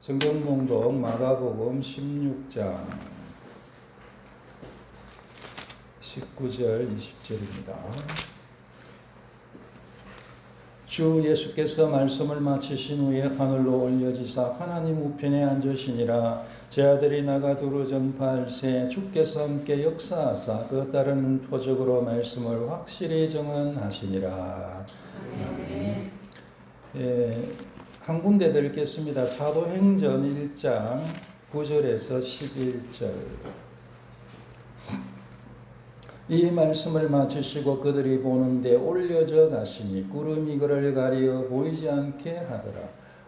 성경 봉독 마가복음 16장 19절 20절입니다. 주 예수께서 말씀을 마치신 후에 하늘로 올려지사 하나님 우편에 앉으시니라. 제 아들이 나가 두루 전파할세 주께서 함께 역사하사 그 따르는 표적으로 말씀을 확실히 정언하시니라. 한 군데 더 읽겠습니다. 사도행전 1장 9절에서 11절. 이 말씀을 마치시고 그들이 보는데 올려져 가시니 구름이 그를 가리어 보이지 않게 하더라.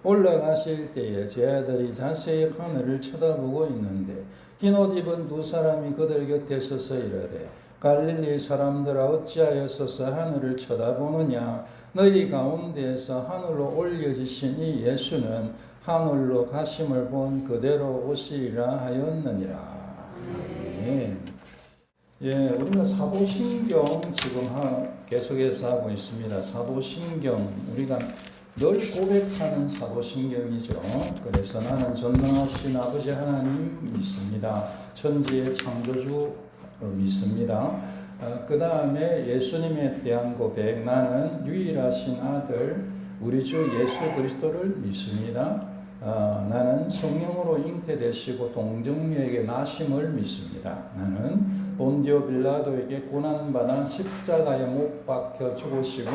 올라가실 때에 제 아들이 자세히 하늘을 쳐다보고 있는데 흰 옷 입은 두 사람이 그들 곁에 서서 이르되 갈릴리 사람들아 어찌하여 서서 하늘을 쳐다보느냐. 너희 가운데에서 하늘로 올려지신 이 예수는 하늘로 가심을 본 그대로 오시리라 하였느니라. 아멘. 우리가 사도신경 지금 계속해서 하고 있습니다. 사도신경 우리가 늘 고백하는 사도신경이죠. 그래서 나는 전능하신 아버지 하나님 믿습니다. 천지의 창조주 믿습니다. 그 다음에 예수님에 대한 고백, 나는 유일하신 아들 우리 주 예수 그리스도를 믿습니다. 나는 성령으로 잉태되시고 동정녀에게 나심을 믿습니다. 나는 본디오 빌라도에게 고난받아 십자가에 못 박혀 죽으시고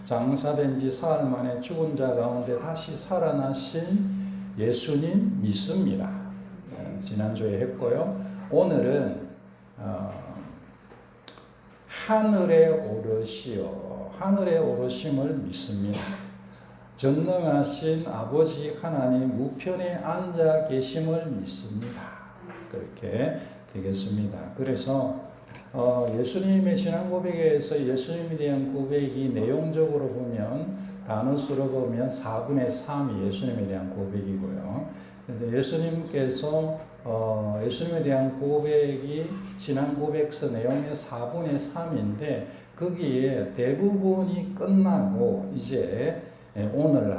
장사된 지 사흘 만에 죽은 자 가운데 다시 살아나신 예수님 믿습니다. 지난주에 했고요. 오늘은 하늘에 오르시어 하늘에 오르심을 믿습니다. 전능하신 아버지 하나님 우편에 앉아 계심을 믿습니다. 그렇게 되겠습니다. 그래서 예수님의 신앙 고백에서 예수님에 대한 고백이 내용적으로 보면 단어수로 보면 4분의 3이 예수님에 대한 고백이고요. 그래서 예수님께서 예수님에 대한 고백이 신앙 고백서 내용의 4분의 3인데 거기에 대부분이 끝나고 이제 오늘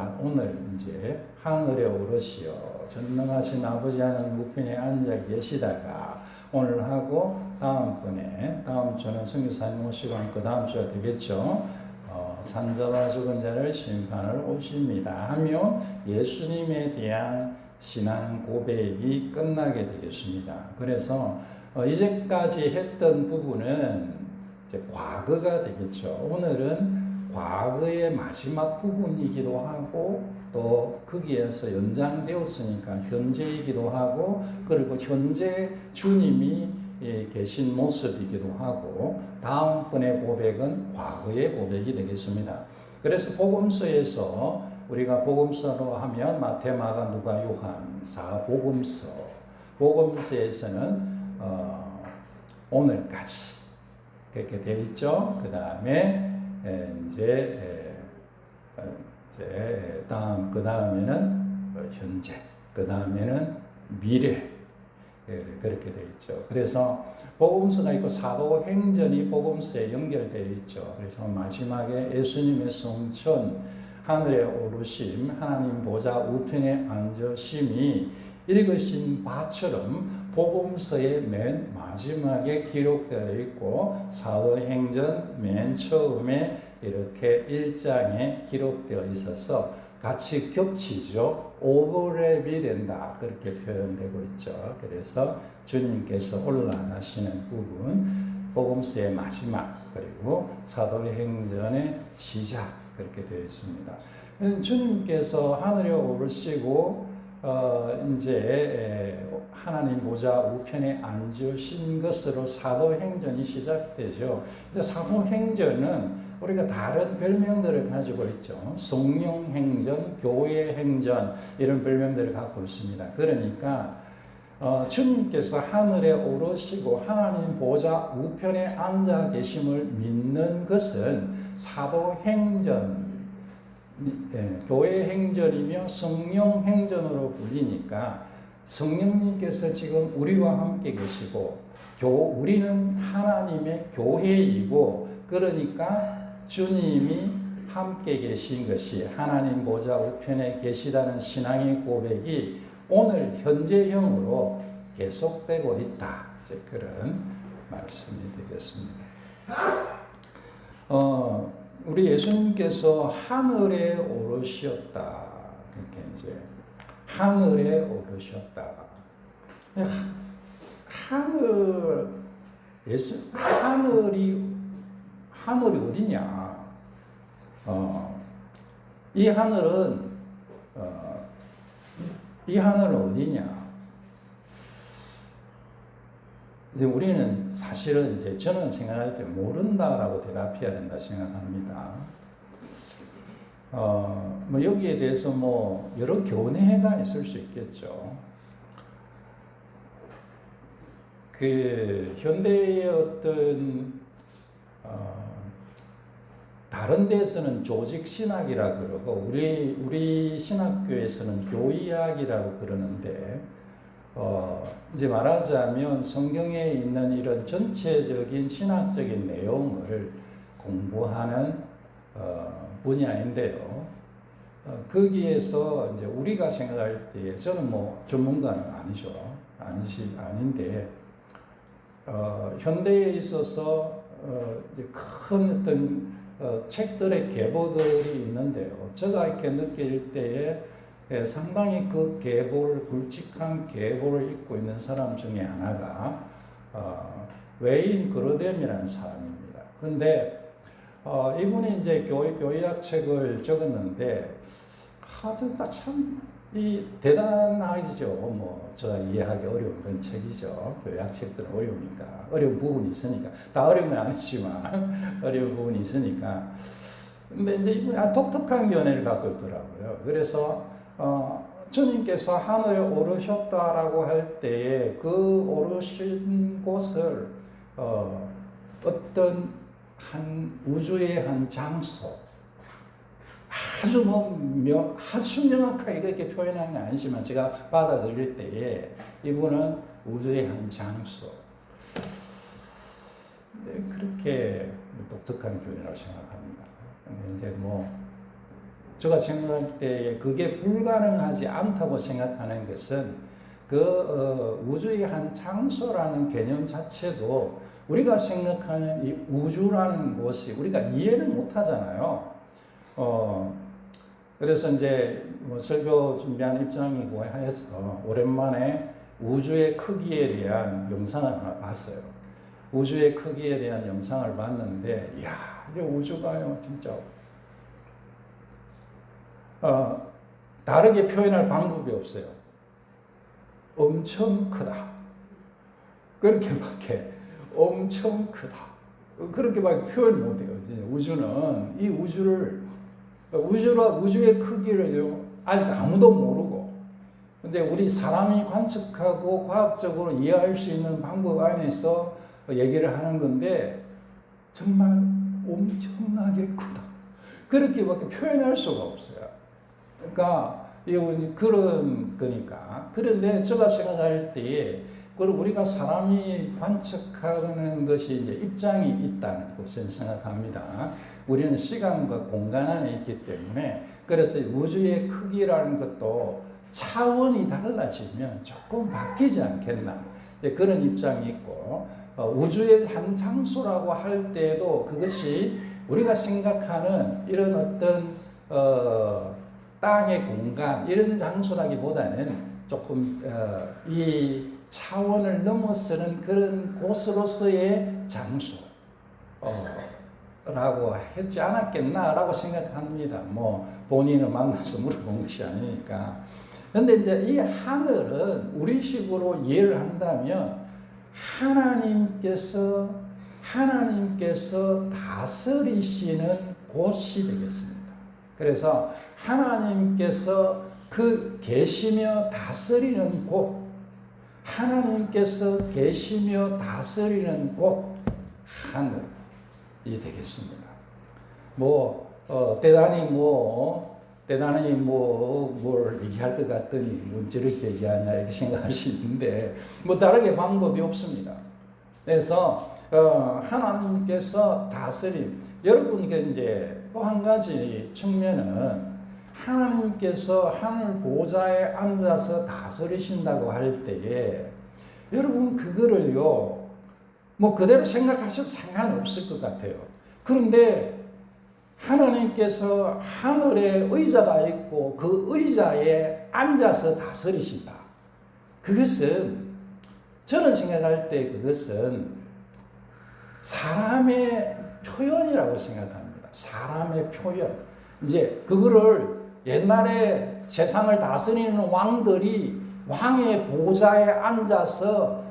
이제 하늘에 오르시어 전능하신 아버지 하나님 우편에 앉아 계시다가 오늘 하고 다음 주는 성교사님 오시고 그 다음 주가 되겠죠. 산자와 죽은 자를 심판을 오십니다 하며 예수님에 대한 신앙 고백이 끝나게 되겠습니다. 그래서 이제까지 했던 부분은 이제 과거가 되겠죠. 오늘은 과거의 마지막 부분이기도 하고 또 거기에서 연장되었으니까 현재이기도 하고 그리고 현재 주님이 계신 모습이기도 하고 다음번의 고백은 과거의 고백이 되겠습니다. 그래서 복음서에서 우리가 복음서로 하면 마태, 마가, 누가, 요한 4복음서 복음서에서는 오늘까지 그렇게 되어 있죠. 그 다음에 이제 그 다음에는 현재, 그 다음에는 미래 그렇게 되어 있죠. 그래서 복음서가 있고 사도행전이 복음서에 연결되어 있죠. 그래서 마지막에 예수님의 성천, 하늘에 오르심, 하나님 보좌 우편에 앉으심이 읽으신 바처럼 복음서의 맨 마지막에 기록되어 있고 사도행전 맨 처음에 이렇게 1장에 기록되어 있어서 같이 겹치죠. 오버랩이 된다. 그렇게 표현되고 있죠. 그래서 주님께서 올라가시는 부분, 복음서의 마지막, 그리고 사도행전의 시작, 그렇게 되어 있습니다. 주님께서 하늘에 오르시고 이제 하나님 보좌 우편에 앉으신 것으로 사도행전이 시작되죠. 근데 사도행전은 우리가 다른 별명들을 가지고 있죠. 성령행전, 교회행전 이런 별명들을 갖고 있습니다. 그러니까 주님께서 하늘에 오르시고 하나님 보좌 우편에 앉아 계심을 믿는 것은 사도행전, 교회행전이며 성령행전으로 불리니까 성령님께서 지금 우리와 함께 계시고 우리는 하나님의 교회이고 그러니까 주님이 함께 계신 것이 하나님 보좌 우편에 계시다는 신앙의 고백이 오늘 현재형으로 계속되고 있다. 이제 그런 말씀이 되겠습니다. 우리 예수님께서 하늘에 오르셨다. 이렇게 이제 하늘에 오르셨다. 하늘이 어디냐? 이 하늘은 어디냐? 이제 우리는 사실은 이제 저는 생각할 때 모른다라고 대답해야 된다 생각합니다. 뭐 여기에 대해서 뭐 여러 견해가 있을 수 있겠죠. 그 현대의 어떤 다른 데서는 조직 신학이라 그러고 우리 신학교에서는 교의학이라고 그러는데 이제 말하자면 성경에 있는 이런 전체적인 신학적인 내용을 공부하는 분야인데요. 거기에서 이제 우리가 생각할 때 저는 뭐 전문가는 아닌데 현대에 있어서 큰 어떤 책들의 계보들이 있는데요. 제가 이렇게 느낄 때에 상당히 그 굵직한 계보를 읽고 있는 사람 중에 하나가 웨인 그로뎀이라는 사람입니다. 그런데 이분이 이제 교의학 책을 적었는데 참 대단하죠. 뭐 제가 이해하기 어려운 그런 책이죠. 교의학 책들은 어려우니까 어려운 부분이 있으니까 다 어려우면 아니지만 어려운 부분이 있으니까. 근데 이제 이분이 독특한 견해를 갖고 있더라고요. 그래서 주님께서 하늘에 오르셨다라고 할 때에 그 오르신 곳을 어떤 한 우주의 한 장소, 아주 명확하게 이렇게 표현하는 건 아니지만 제가 받아들일 때에 이분은 우주의 한 장소. 네, 그렇게 독특한 표현이라고 생각합니다. 이제 뭐 제가 생각할 때 그게 불가능하지 않다고 생각하는 것은 그 우주의 한 장소라는 개념 자체도 우리가 생각하는 이 우주라는 곳이 우리가 이해를 못 하잖아요. 그래서 이제 뭐 설교 준비한 입장이고 해서 오랜만에 우주의 크기에 대한 영상을 하나 봤어요. 우주의 크기에 대한 영상을 봤는데, 이야, 이 우주가요, 진짜 다르게 표현할 방법이 없어요. 엄청 크다. 그렇게밖에 엄청 크다. 그렇게밖에 표현 못해요. 우주는 이 우주의 크기를 아직 아무도 모르고, 근데 우리 사람이 관측하고 과학적으로 이해할 수 있는 방법 안에서 얘기를 하는 건데 정말 엄청나게 크다. 그렇게밖에 표현할 수가 없어요. 그러니까 그런 거니까. 그런데 제가 생각할 때에 우리가 사람이 관측하는 것이 이제 입장이 있다는 것을 생각합니다. 우리는 시간과 공간 안에 있기 때문에 그래서 우주의 크기라는 것도 차원이 달라지면 조금 바뀌지 않겠나. 이제 그런 입장이 있고 우주의 한 장소라고 할 때도 그것이 우리가 생각하는 이런 어떤 땅의 공간 이런 장소라기보다는 조금 이 차원을 넘어서는 그런 곳으로서의 장소 라고 했지 않았겠나라고 생각합니다. 뭐 본인을 만나서 물어본 것이 아니니까. 그런데 이제 이 하늘은 우리식으로 이해를 한다면 하나님께서 다스리시는 곳이 되겠습니다. 그래서 하나님께서 그 계시며 다스리는 곳, 하나님께서 계시며 다스리는 곳, 하늘이 되겠습니다. 대단히 뭘 얘기할 것 같더니 뭔 저렇게 얘기하냐 이렇게 생각할 수 있는데 다르게 방법이 없습니다. 그래서 하나님께서 다스림. 여러분께 이제 또 한 가지 측면은 하나님께서 하늘 보좌에 앉아서 다스리신다고 할 때에 여러분 그거를요 뭐 그대로 생각하셔도 상관없을 것 같아요. 그런데 하나님께서 하늘에 의자가 있고 그 의자에 앉아서 다스리신다. 그것은 저는 생각할 때 그것은 사람의 표현이라고 생각합니다. 사람의 표현. 이제 그거를 옛날에 세상을 다스리는 왕들이 왕의 보좌에 앉아서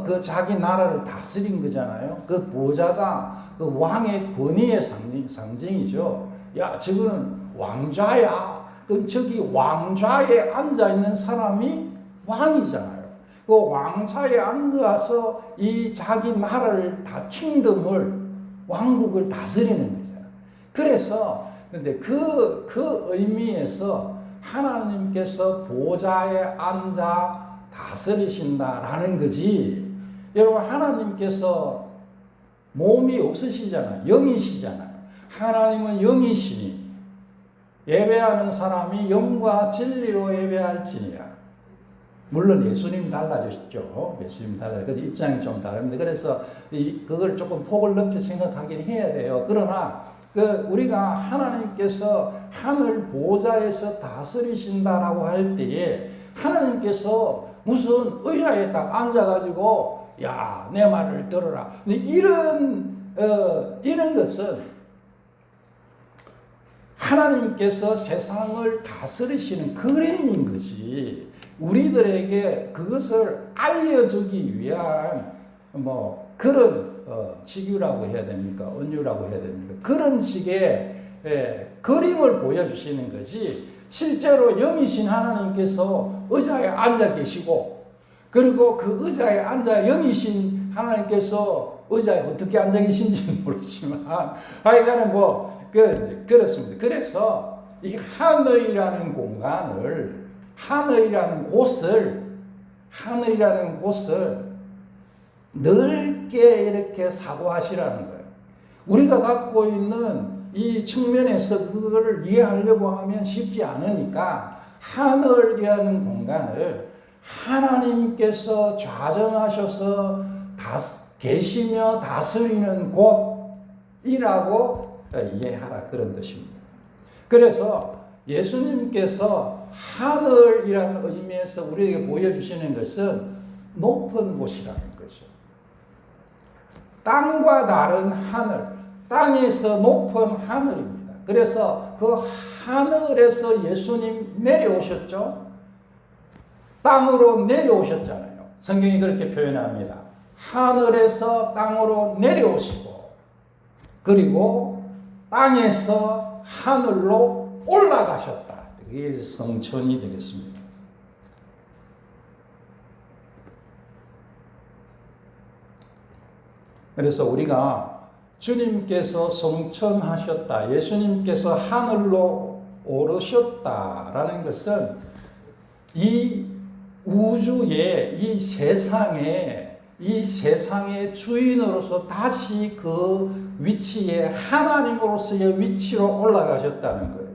그 자기 나라를 다스린 거잖아요. 그 보좌가 그 왕의 권위의 상징이죠. 야, 저거는 왕좌야. 그럼 저기 왕좌에 앉아 있는 사람이 왕이잖아요. 그 왕좌에 앉아서 이 자기 나라를 킹덤을 왕국을 다스리는 거잖아요. 그래서 근데 그 의미에서 하나님께서 보좌에 앉아 다스리신다라는 거지. 여러분 하나님께서 몸이 없으시잖아요. 영이시잖아요. 하나님은 영이시니 예배하는 사람이 영과 진리로 예배할지니라. 물론 예수님 달라졌죠. 예수님 달라졌죠. 입장이 좀 다릅니다. 그래서 그걸 조금 폭을 넓혀 생각하긴 해야 돼요. 그러나 우리가 하나님께서 하늘 보좌에서 다스리신다라고 할 때에 하나님께서 무슨 의자에 딱 앉아가지고 야, 내 말을 들어라. 이런 것은 하나님께서 세상을 다스리시는 그림인 것이 우리들에게 그것을 알려주기 위한 그런 치유라고 해야 됩니까? 은유라고 해야 됩니까? 그런 식의 그림을 보여주시는 것이 실제로 영이신 하나님께서 의자에 앉아 계시고 그리고 그 의자에 앉아 영이신 하나님께서 의자에 어떻게 앉아 계신지는 모르지만 하여간에 그렇습니다. 그래서 이 하늘이라는 공간을 하늘이라는 곳을 넓게 이렇게 사고하시라는 거예요. 우리가 갖고 있는 이 측면에서 그거를 이해하려고 하면 쉽지 않으니까 하늘이라는 공간을 하나님께서 좌정하셔서 계시며 다스리는 곳이라고 이해하라 그런 뜻입니다. 그래서 예수님께서 하늘이라는 의미에서 우리에게 보여주시는 것은 높은 곳이라는 거죠. 땅과 다른 하늘, 땅에서 높은 하늘입니다. 그래서 그 하늘에서 예수님 내려오셨죠. 땅으로 내려오셨잖아요. 성경이 그렇게 표현합니다. 하늘에서 땅으로 내려오시고 그리고 땅에서 하늘로 올라가셨다. 이게 성천이 되겠습니다. 그래서 우리가 주님께서 성천하셨다, 예수님께서 하늘로 오르셨다라는 것은 이 우주의 이 세상의 주인으로서 다시 그 위치에 하나님으로서의 위치로 올라가셨다는 거예요.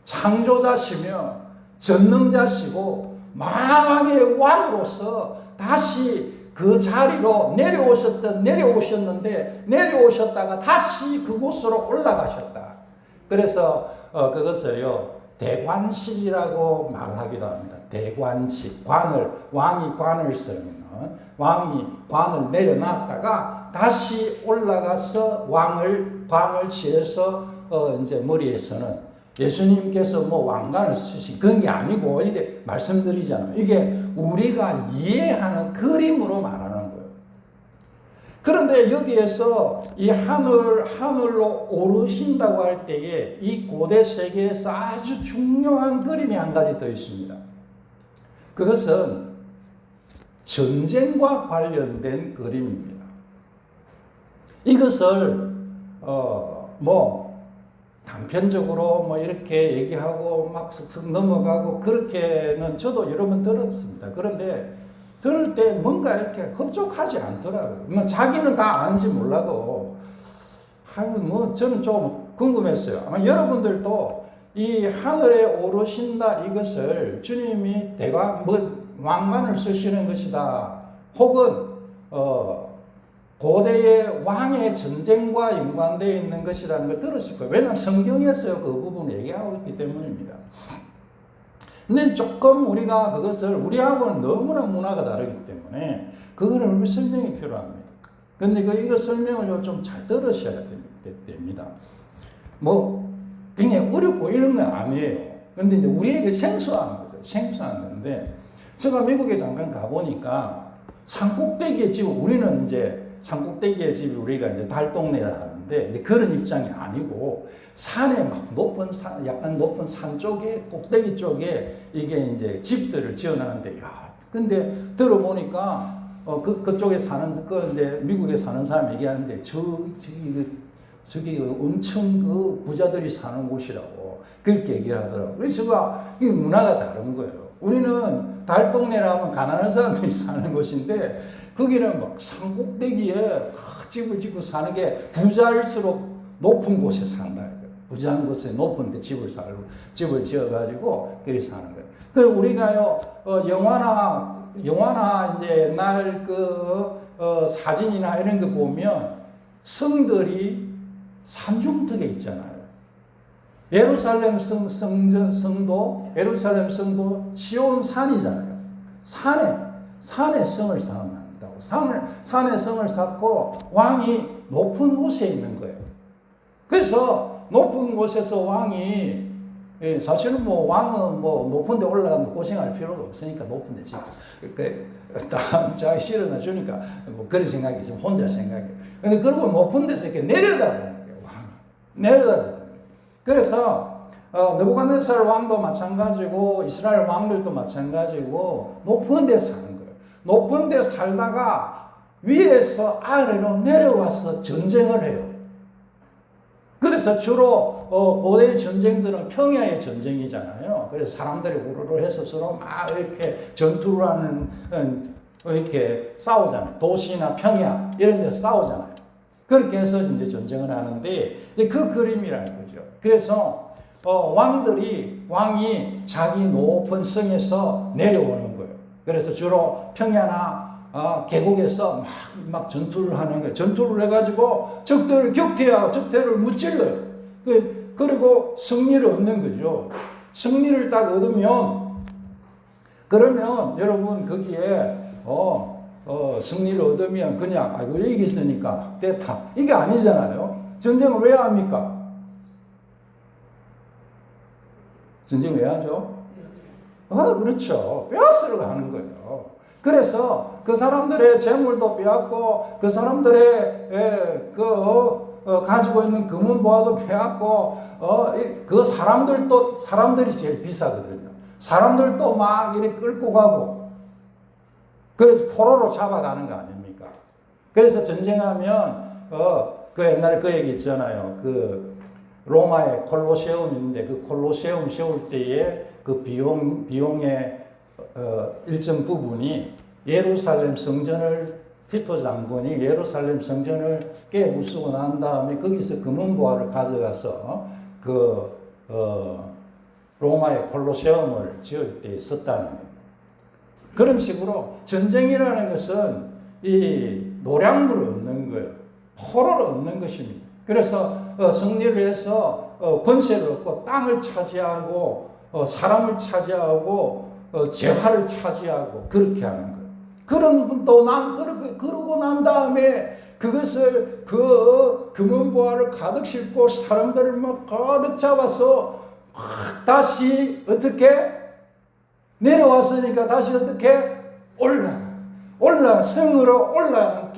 창조자시며 전능자시고 만왕의 왕으로서 다시 그 자리로 내려오셨는데 내려오셨다가 다시 그곳으로 올라가셨다. 그래서 그것을요 대관식이라고 말하기도 합니다. 대관식, 왕이 관을 쓰는 왕이 관을 내려놨다가 다시 올라가서 광을 취해서 이제 머리에서는 예수님께서 왕관을 쓰신 그런 게 아니고 이게 말씀드리잖아요. 이게 우리가 이해하는 그림으로 말하는 거예요. 그런데 여기에서 이 하늘로 오르신다고 할 때에 이 고대 세계에서 아주 중요한 그림이 한 가지 더 있습니다. 그것은 전쟁과 관련된 그림입니다. 이것을 단편적으로 이렇게 얘기하고 막 슥슥 넘어가고 그렇게는 저도 여러 번 들었습니다. 그런데 들을 때 뭔가 이렇게 흡족하지 않더라고요. 자기는 다 아는지 몰라도 저는 좀 궁금했어요. 아마 여러분들도 이 하늘에 오르신다 이것을 주님이 왕관을 쓰시는 것이다. 혹은 고대의 왕의 전쟁과 연관되어 있는 것이라는 걸 들으실 거예요. 왜냐하면 성경에서 그 부분을 얘기하고 있기 때문입니다. 근데 조금 우리가 그것을 우리하고는 너무나 문화가 다르기 때문에 그거는 설명이 필요합니다. 근데 이거 설명을 좀 잘 들으셔야 됩니다. 뭐 굉장히 어렵고 이런 건 아니에요. 근데 이제 우리에게 생소한 거죠. 생소한 건데 제가 미국에 잠깐 가보니까 산꼭대기의 집, 우리는 이제 산꼭대기의 집이 우리가 이제 달동네라 하는데 이제 그런 입장이 아니고 산에 막 높은 산, 약간 높은 산 쪽에 꼭대기 쪽에 이게 이제 집들을 지어놨는데, 야, 근데 들어보니까 그쪽에 사는 이제 미국에 사는 사람 얘기하는데 저기 엄청 그 부자들이 사는 곳이라고 그렇게 얘기를 하더라고요. 그래서 제가 이 문화가 다른 거예요. 우리는 달동네라면 가난한 사람들이 사는 곳인데 거기는 막 산꼭대기에 집을 짓고 사는 게 부자일수록 높은 곳에 산다. 부자한 곳에 높은 데 집을 지어가지고 그렇게 사는 거예요. 그리고 우리가요, 영화나 이제 옛날 사진이나 이런 거 보면 성들이 산중턱에 있잖아요. 예루살렘 성도 시온 산이잖아요. 산에 성을 쌓는다고. 산에 성을 쌓고 왕이 높은 곳에 있는 거예요. 그래서 높은 곳에서 왕이, 사실은 뭐 왕은 뭐 높은 데 올라가면 고생할 필요도 없으니까 높은 데 지금 자기 실어놔 주니까 뭐 그런 생각이 있으면 혼자 생각해요. 근데 그러고 높은 데서 이렇게 내려다보는 거예요. 왕이 내려다보는 거예요. 그래서 느부갓네살 왕도 마찬가지고 이스라엘 왕들도 마찬가지고 높은 데 사는 거예요. 높은 데 살다가 위에서 아래로 내려와서 전쟁을 해요. 그래서 주로 고대의 전쟁들은 평야의 전쟁이잖아요. 그래서 사람들이 우르르 해서 서로 막 이렇게 전투를 하는, 이렇게 싸우잖아요. 도시나 평야 이런 데서 싸우잖아요. 그렇게 해서 이제 전쟁을 하는데 그 그림이라는 거죠. 그래서 왕이 자기 높은 성에서 내려오는 거예요. 그래서 주로 평야나 계곡에서 막 전투를 하는 거예요. 전투를 해가지고 적들을 격퇴하고 적들을 무찔러요. 그리고 승리를 얻는 거죠. 승리를 딱 얻으면, 그러면 여러분 거기에 승리를 얻으면 그냥 이겼으니까 됐다, 이게 아니잖아요. 전쟁을 왜 합니까? 전쟁을 왜 하죠? 그렇죠. 빼앗으려고 하는 거예요. 그래서 그 사람들의 재물도 빼앗고 그 사람들의 가지고 있는 금은보화도 빼앗고 그 사람들이 제일 비싸거든요. 사람들도 막 이렇게 끌고 가고 그래서 포로로 잡아가는 거 아닙니까? 그래서 전쟁하면 그 옛날에 그 얘기 있잖아요. 그 로마의 콜로세움 있는데 그 콜로세움 세울 때에 그 비용의 일정 부분이 예루살렘 성전을, 티토 장군이 예루살렘 성전을 깨부수고 난 다음에 거기서 금은보화를 가져가서 로마의 콜로세움을 지을 때 썼다는 거예요. 그런 식으로 전쟁이라는 것은 이 노량물을 얻는 거예요. 포로를 얻는 것입니다. 그래서 승리를 해서 권세를 얻고 땅을 차지하고 사람을 차지하고 재화를 차지하고 그렇게 하는 거예요. 그러고 난 다음에 그것을 금은보화를 가득 싣고 사람들을 막 가득 잡아서 다시 어떻게 내려왔으니까 다시 어떻게 성으로 올라가는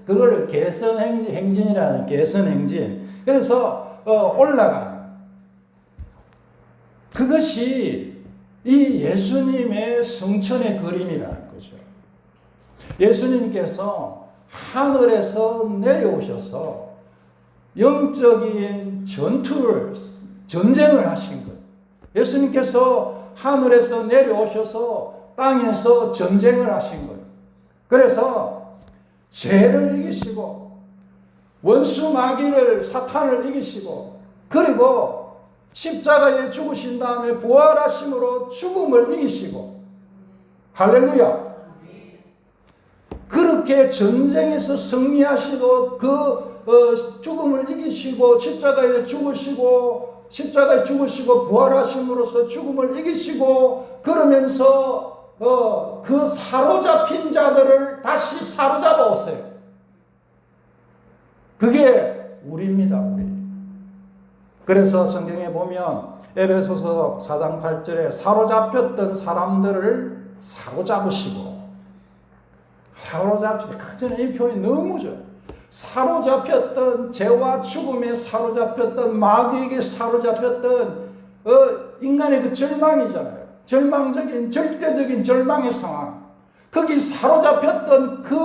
그거를 개선행진이라는 개선행진. 그래서 올라가는 그것이 이 예수님의 성천의 그림이라는 거죠. 예수님께서 하늘에서 내려오셔서 영적인 전쟁을 하신 거예요. 예수님께서 하늘에서 내려오셔서 땅에서 전쟁을 하신 거예요. 그래서 죄를 이기시고 원수 마귀를 사탄을 이기시고 그리고 십자가에 죽으신 다음에 부활하심으로 죽음을 이기시고, 할렐루야. 그렇게 전쟁에서 승리하시고 죽음을 이기시고 십자가에 죽으시고 부활하심으로써 죽음을 이기시고, 그러면서 그 사로잡힌 자들을 다시 사로잡아 오세요. 그게 우리입니다, 우리. 그래서 성경에 보면 에베소서 4장 8절에 사로잡혔던 사람들을 사로잡으시고, 저는 이 표현이 너무 좋아요. 사로잡혔던, 죄와 죽음에 사로잡혔던, 마귀에게 사로잡혔던 인간의 그 절망이잖아요. 절망적인, 절대적인 절망의 상황. 거기 사로잡혔던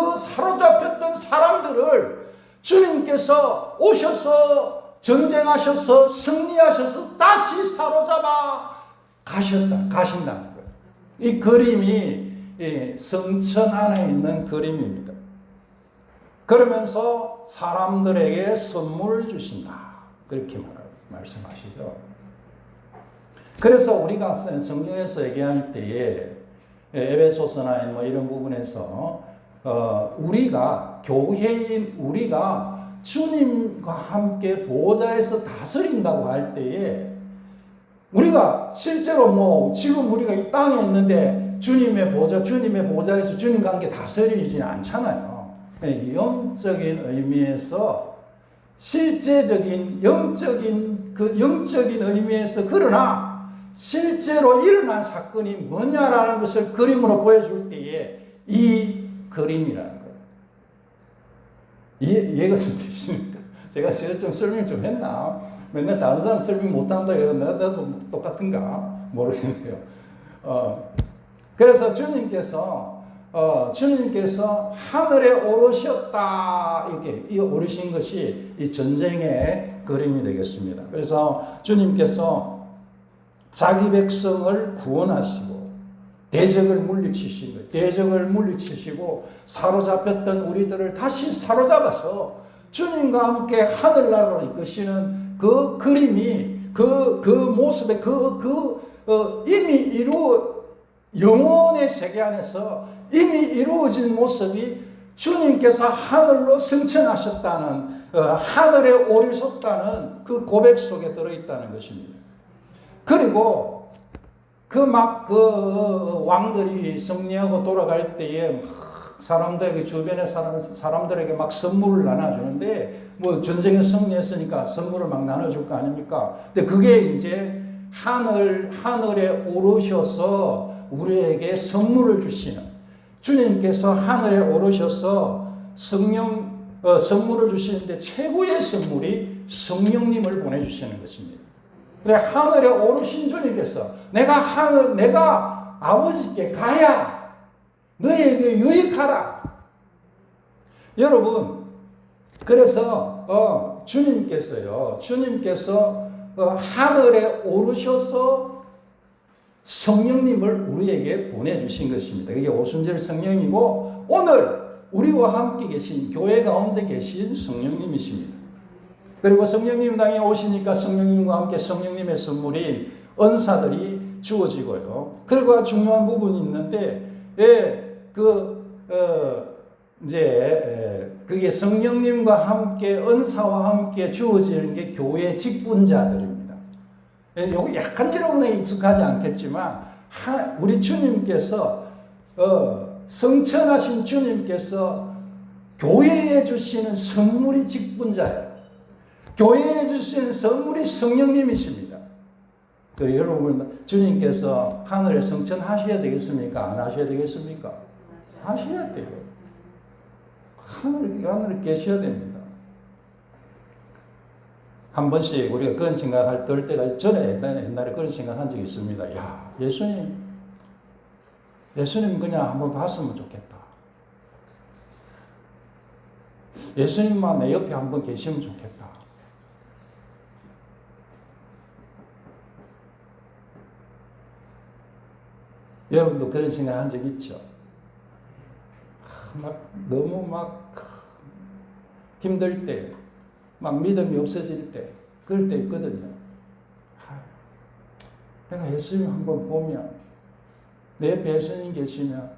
사람들을 주님께서 오셔서 전쟁하셔서 승리하셔서 다시 사로잡아 가신다는 거예요. 이 그림이 성천 안에 있는 그림입니다. 그러면서 사람들에게 선물을 주신다, 그렇게 말씀하시죠. 그래서 우리가 성경에서 얘기할 때에 에베소서나 뭐 이런 부분에서 우리가, 교회인 우리가 주님과 함께 보좌에서 다스린다고 할 때에, 우리가 실제로 지금 우리가 이 땅에 있는데 주님의 보좌에서 주님과 함께 다스리지는 않잖아요. 영적인 의미에서, 실제적인 영적인 의미에서, 그러나 실제로 일어난 사건이 뭐냐라는 것을 그림으로 보여줄 때에 이 그림이라는 거예요. 이해가 좀 되십니까? 제가 좀 설명 좀 했나? 맨날 다른 사람 설명 못한다 해서 나도 똑같은가? 모르겠네요. 그래서 주님께서 하늘에 오르셨다, 이렇게 오르신 것이 이 전쟁의 그림이 되겠습니다. 그래서 주님께서 자기 백성을 구원하시고 대적을 물리치시고 사로잡혔던 우리들을 다시 사로잡아서 주님과 함께 하늘나라로 이끄시는 그 그림이, 그 모습에 이미 영혼의 세계 안에서 이미 이루어진 모습이 주님께서 하늘로 승천하셨다는, 하늘에 오르셨다는 그 고백 속에 들어있다는 것입니다. 그리고 왕들이 승리하고 돌아갈 때에 사람들에게, 주변의 사람들에게 막 선물을 나눠주는데, 전쟁에 승리했으니까 선물을 막 나눠줄 거 아닙니까? 근데 그게 이제 하늘에 오르셔서 우리에게 선물을 주시는, 주님께서 하늘에 오르셔서 선물을 주시는데 최고의 선물이 성령님을 보내주시는 것입니다. 그래, 하늘에 오르신 주님께서 내가 아버지께 가야 너에게 유익하라. 여러분, 그래서 주님께서 하늘에 오르셔서 성령님을 우리에게 보내주신 것입니다. 그게 오순절 성령이고, 오늘 우리와 함께 계신, 교회 가운데 계신 성령님이십니다. 그리고 성령님 땅에 오시니까 성령님과 함께 성령님의 선물인 은사들이 주어지고요. 그리고 중요한 부분이 있는데, 그게 성령님과 함께, 은사와 함께 주어지는 게 교회 직분자들입니다. 요거 약간 여러분에게 익숙하지 않겠지만, 우리 주님께서, 성천하신 주님께서 교회에 주시는 선물이 직분자예요. 교회에 주시는 선물이 성령님이십니다. 여러분, 주님께서 하늘에 성천하셔야 되겠습니까? 안 하셔야 되겠습니까? 하셔야 돼요. 하늘에 계셔야 됩니다. 한 번씩 우리가 그런 생각할 때가, 전에 옛날에 그런 생각한 적이 있습니다. 야, 예수님 그냥 한번 봤으면 좋겠다. 예수님만 내 옆에 한번 계시면 좋겠다. 여러분도 그런 생각 한 적 있죠? 너무 힘들 때, 믿음이 없어질 때, 그럴 때 있거든요. 내가 예수님 한번 보면 내 옆에 예수님 계시면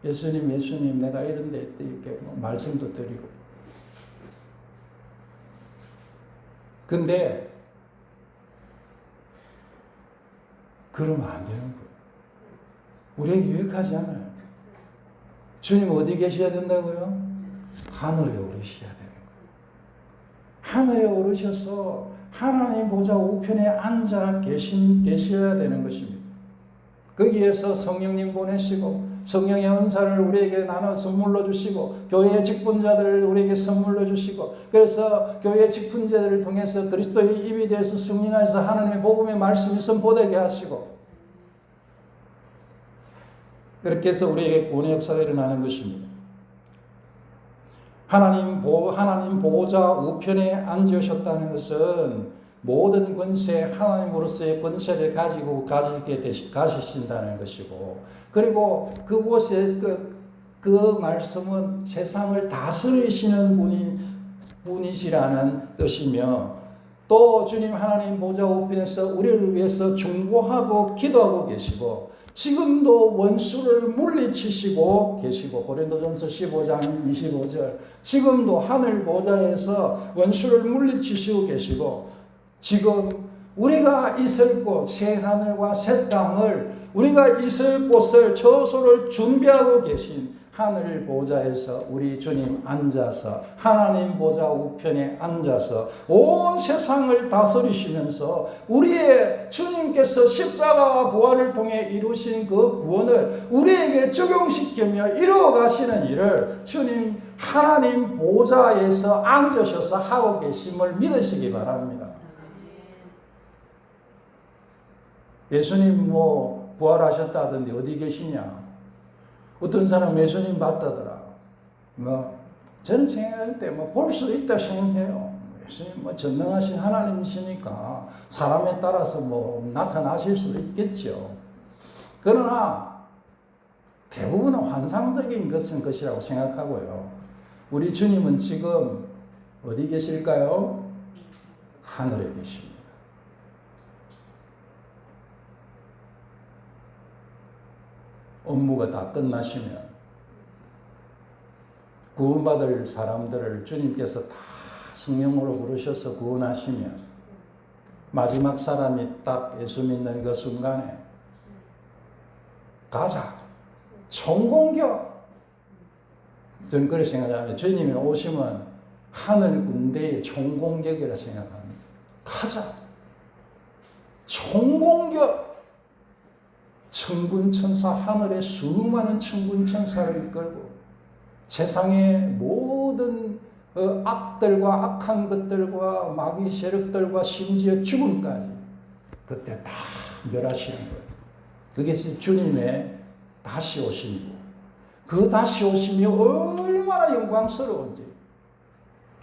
예수님 내가 이런 데 이렇게 말씀도 드리고. 근데 그러면 안 되는 거예요. 우리에게 유익하지 않아요. 주님 어디 계셔야 된다고요? 하늘에 오르셔야 되는 거예요. 하늘에 오르셔서 하나님 보좌 우편에 앉아 계셔야 되는 것입니다. 거기에서 성령님 보내시고 성령의 은사를 우리에게 나눠 선물로 주시고 교회의 직분자들을 우리에게 선물로 주시고 그래서 교회의 직분자들을 통해서 그리스도의 입이 되어서 승리하여서 하나님의 복음의 말씀이 선포되게 하시고 그렇게 해서 우리에게 구원의 역사가 일어나는 것입니다. 하나님 보호자 우편에 앉으셨다는 것은 모든 권세, 하나님으로서의 권세를 가지고 가시신다는 것이고, 그리고 그곳에 그 말씀은 세상을 다스리시는 분이시라는 뜻이며, 또 주님 하나님 보좌 우편에서 우리를 위해서 중보하고 기도하고 계시고, 지금도 원수를 물리치시고 계시고, 고린도전서 15장 25절, 지금도 하늘 보좌에서 원수를 물리치시고 계시고, 지금 우리가 있을 곳, 새 하늘과 새 땅을 우리가 있을 곳을 처소를 준비하고 계신 하늘 보좌에서 우리 주님 앉아서 하나님 보좌 우편에 앉아서 온 세상을 다스리시면서 우리의 주님께서 십자가와 부활을 통해 이루신 그 구원을 우리에게 적용시키며 이루어가시는 일을 주님 하나님 보좌에서 앉으셔서 하고 계심을 믿으시기 바랍니다. 예수님 부활하셨다던데 어디 계시냐? 어떤 사람 예수님 봤다더라. 저는 생각할 때 볼 수 있다 생각해요. 예수님 전능하신 하나님이시니까 사람에 따라서 나타나실 수도 있겠죠. 그러나 대부분은 환상적인 것이라고 생각하고요. 우리 주님은 지금 어디 계실까요? 하늘에 계십니다. 업무가 다 끝나시면 구원받을 사람들을 주님께서 다 성령으로 부르셔서 구원하시면 마지막 사람이 딱 예수 믿는 그 순간에 가자 총공격. 저는 그렇게 생각합니다. 주님이 오시면 하늘 군대의 총공격이라 생각합니다. 가자 총공격. 천군천사, 하늘의 수많은 천군천사를 이끌고 세상의 모든 악들과 악한 것들과 마귀 세력들과 심지어 죽음까지 그때 다 멸하시는 거예요. 그게 주님의 다시 오심이고, 그 다시 오심이 얼마나 영광스러운지,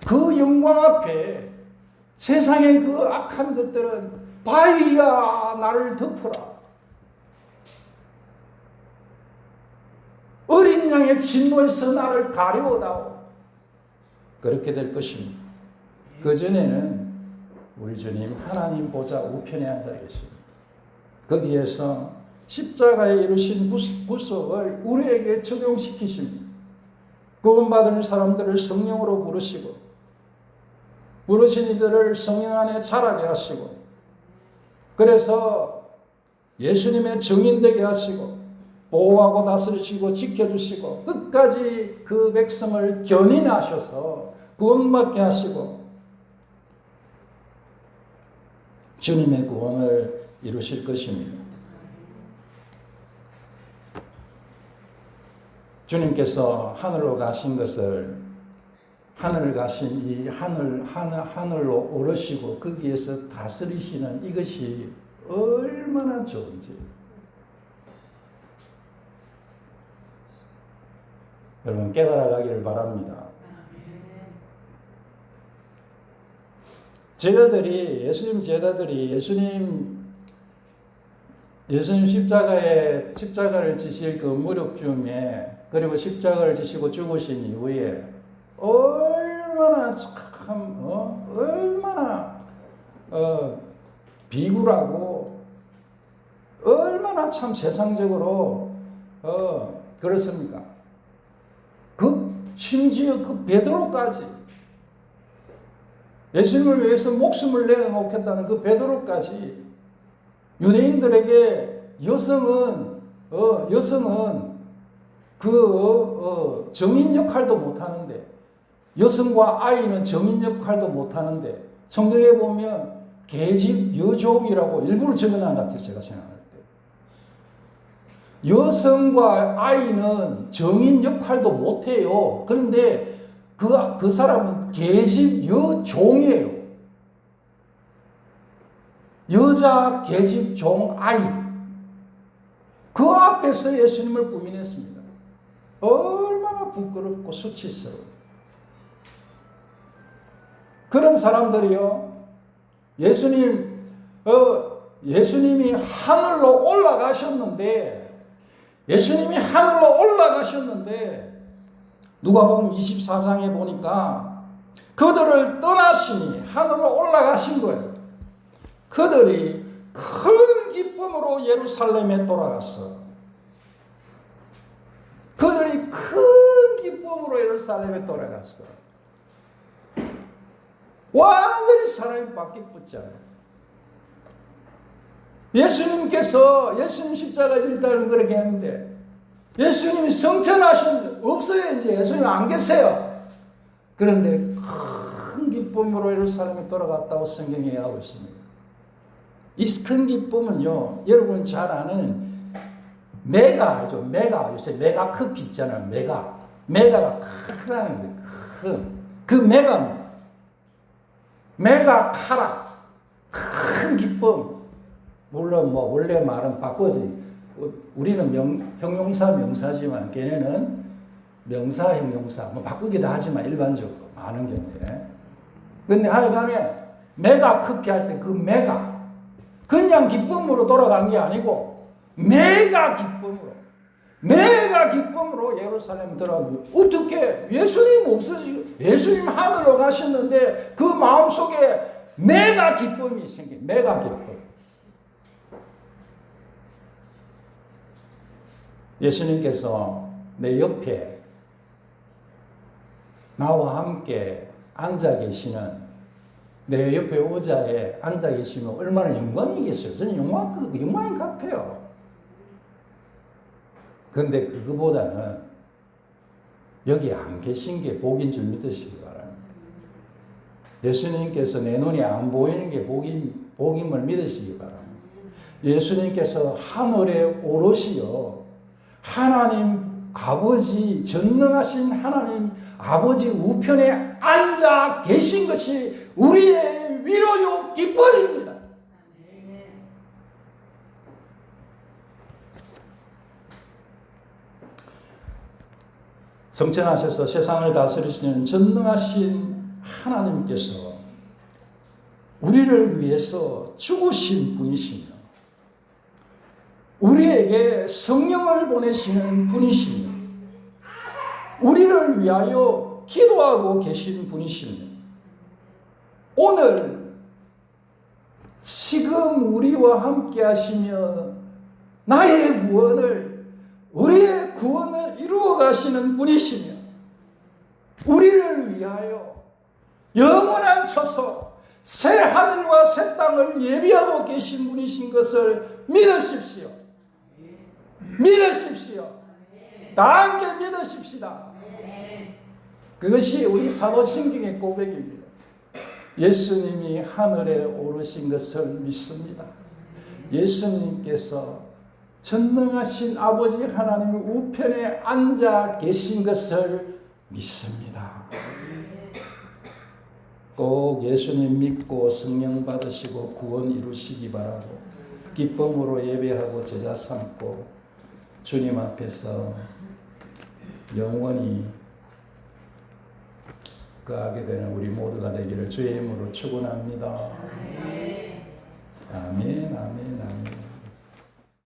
그 영광 앞에 세상의 그 악한 것들은 바위가 나를 덮어라, 어린 양의 진노에서 나를 가려다오, 그렇게 될 것입니다. 그전에는 우리 주님 하나님 보좌 우편에 앉아 계십니다. 거기에서 십자가에 이루신 부속을 우리에게 적용시키십니다. 구원받은 사람들을 성령으로 부르시고 부르신 이들을 성령 안에 자라게 하시고, 그래서 예수님의 증인되게 하시고 보호하고 다스리시고 지켜주시고 끝까지 그 백성을 견인하셔서 구원받게 하시고 주님의 구원을 이루실 것입니다. 주님께서 하늘로 가신 것을, 하늘을 가신 이 하늘로 오르시고 거기에서 다스리시는 이것이 얼마나 좋은지 여러분 깨달아가기를 바랍니다. 예수님 제자들이 예수님 십자가를 지실 그 무렵 즈음에, 그리고 십자가를 지시고 죽으신 이후에 얼마나 참, 얼마나 비굴하고 얼마나 참 세상적으로 그렇습니까? 심지어 그 베드로까지 예수님을 위해서 목숨을 내놓겠다는 그 베드로까지 유대인들에게 여성은 정인 역할도 못하는데, 여성과 아이는 정인 역할도 못하는데, 성경에 보면 계집 여종이라고 일부러 적어놓은 것 같아요. 제가 생각할 때 여성과 아이는 정인 역할도 못해요. 그런데 그 사람은 계집 여종이에요. 여자 계집 종 아이. 그 앞에서 예수님을 부인했습니다. 얼마나 부끄럽고 수치스러워. 그런 사람들이요, 예수님이 하늘로 올라가셨는데 누가복음 24장에 보니까 그들을 떠나시니 하늘로 올라가신 거예요. 그들이 큰 기쁨으로 예루살렘에 돌아갔어. 그들이 큰 기쁨으로 예루살렘에 돌아갔어. 완전히 사람이 바뀌었잖아요. 예수님 십자가 질 때는 그렇게 했는데, 예수님이 성천하신 없어요. 이제 예수님 안 계세요. 그런데 큰 기쁨으로 예루살렘에 돌아갔다고 성경에 하고 있습니다. 이 큰 기쁨은요, 여러분 잘 아는 메가죠. 요새 메가 커피 있잖아요. 메가가 크다는 거예요. 그 메가입니다. 메가 카라, 큰 기쁨. 물론 원래 말은 바꿔서 우리는 형용사 명사지만 걔네는 명사 형용사 바꾸기도 하지만 일반적으로 많은 경우에. 근데 하여간에 메가 커피 할 때 그 메가 그냥 기쁨으로 돌아간 게 아니고 메가 기쁨으로 예루살렘 들어가고, 어떻게 예수님 없어지고 예수님 하늘로 가셨는데 그 마음속에 메가 기쁨이 생긴, 메가 기쁨. 예수님께서 내 옆에 나와 함께 앉아 계시는, 내 옆에 의자에 앉아 계시면 얼마나 영광이겠어요. 저는 영광이 같아요. 그런데 그거보다는 여기 안 계신 게 복인 줄 믿으시기 바랍니다. 예수님께서 내 눈이 안 보이는 게 복임을 믿으시기 바랍니다. 예수님께서 하늘에 오르시어 하나님 아버지, 전능하신 하나님 아버지 우편에 앉아 계신 것이 우리의 위로요 기쁨입니다. 성천하셔서 세상을 다스리시는 전능하신 하나님께서 우리를 위해서 죽으신 분이시며 우리에게 성령을 보내시는 분이시며 우리를 위하여 기도하고 계신 분이시며 오늘 지금 우리와 함께 하시며 우리의 구원을 이루어 가시는 분이시며 우리를 위하여 영원한 처소 새 하늘과 새 땅을 예비하고 계신 분이신 것을 믿으십시오. 다 함께 믿으십시다. 그것이 우리 사도신경의 고백입니다. 예수님이 하늘에 오르신 것을 믿습니다. 예수님께서 전능하신 아버지 하나님 우편에 앉아 계신 것을 믿습니다. 꼭 예수님 믿고 성령 받으시고 구원 이루시기 바라고 기쁨으로 예배하고 제자 삼고 주님 앞에서 영원히 거하게 되는 우리 모두가 되기를 주의 이름으로 축원합니다. 아멘, 아멘, 아멘.